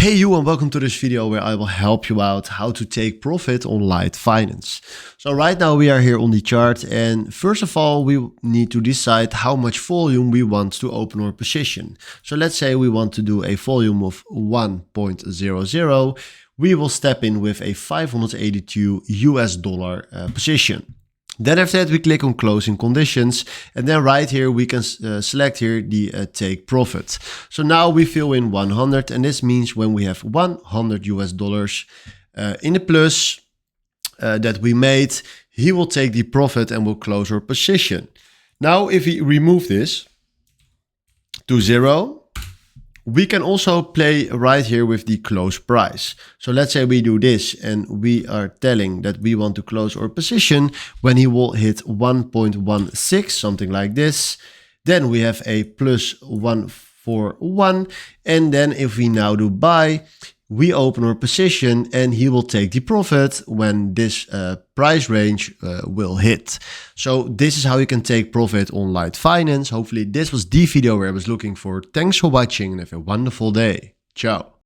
Hey you, and welcome to this video where I will help you out how to take profit on LiteFinance. So right now we are here on the chart, and first of all we need to decide how much volume we want to open our position. So let's say we want to do a volume of 1.00. We will step in with a $582 position. Then after that we click on closing conditions, and then right here we can select here the take profit. So now we fill in 100, and this means when we have $100 in the plus that we made, he will take the profit and will close our position. Now if we remove this to 0, we can also play right here with the close price. So let's say we do this and we are telling that we want to close our position when he will hit 1.16, something like this. Then we have a plus 141. And then if we now do buy, we open our position and he will take the profit when this price range will hit. So this is how you can take profit on LiteFinance. Hopefully this was the video where I was looking for. Thanks for watching and have a wonderful day. Ciao.